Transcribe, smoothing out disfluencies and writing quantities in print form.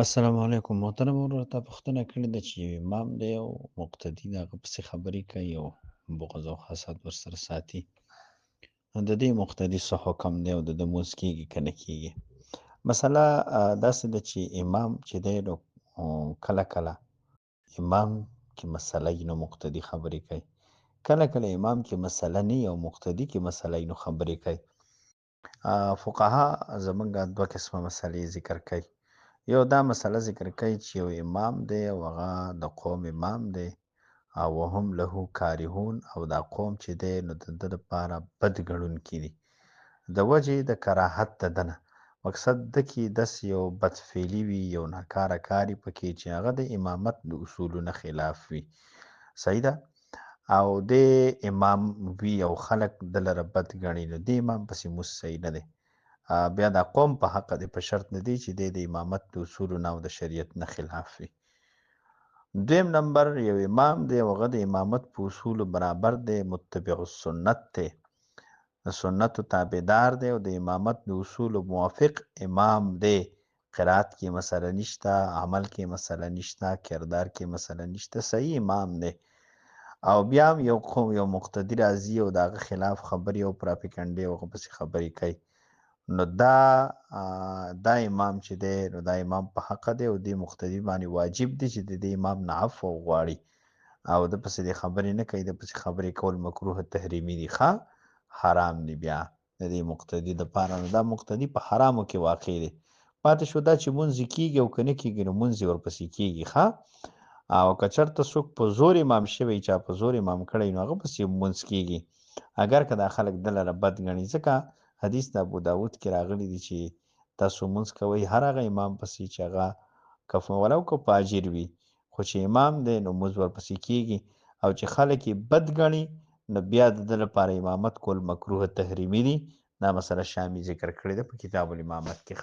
السلام علیکم محترم ورور ته پوښتنه کړې ده چې یو امام دی او مقتدي د هغه پسې خبرې کوي او بغض او حسد ورسره ساتي. نو د دې مقتدي څه حکم دی او د ده لمونځ کیږي که نه کیږي؟ مسله داسې ده چې امام چې دی نو کله کله امام کې مسله وي نو مقتدي خبرې کوي، کله کله امام کې مسله نه وي او مقتدي کې مسله وي نو خبرې کوي. فقها زمونږ دوه قسمه مسلې ذکر کوي. یو دا مسله ذکر کوي چې یو امام دی او هغه د قوم امام دی او وهم له کارهون او دا قوم چې دی نو د ده لپاره بد ګڼونکي دي د وجې د کراهت د ده نه. مقصد ده کې داسې یو بدفعلي وي، یو ناکاره کار یې پکې چې هغه د امامت د اصولو نه خلاف وي. صحیح ده؟ او د امام وي او خلک د لره بد ګڼي نو د امام پسې مونځ صحیح نه دی. بیا دا قوم په حق دی، په شرط نه دی چې دی د امامت د اصولو نه او د شریعت نه خلاف وي. دویم نمبر یو امام دی او هغه د امامت په اصولو برابر دی، متبع السنت دی، د سنتو تابعدار دی او د امامت د اصولو موافق امام دی. قرات کې مسله نشته، عمل کې مسله نشته، کردار کې مسله نشته، صحیح امام دی. او بیا هم یو مقتدي راځي او د هغه خلاف خبرې او پراپیکنډې او هغه پسې خبرې کوي، نو دا امام چې دی نو دا امام په حق دی او دې مقتدي باندې واجب دی چې د دې امام نه عفو وغواړي او د پسې د خبرې نه کوي، د پسې خبرې کول مکروه تحریمي دي، حرام دي. بیا د دې مقتدي دپاره نو دا مقتدي په حرامو کې واقع دی. پاتې شو دا چې مونځ یې کیږي او که نه کیږي نو مونځ یې ورپسې کیږي. او که چېرته څوک په زور امام شوی، چا په زور امام کړی نو هغه پسې مونځ کیږي، اگر که دا خلک ده لره بد ګڼي. ځکه حدیث د ابو داود کې راغلی دی چې تاسو مونځ کوئ هر هغه امام پسې چې هغه ولو که فاجر وي، خو چې امام دی نو مونځ ورپسې کیږي. او چې خلک یې بد ګڼي نو بیا د ده لپاره امامت کول مکروه تحریمي دي. دا مسله شامي ذکر کړې ده په کتاب الامامت کې.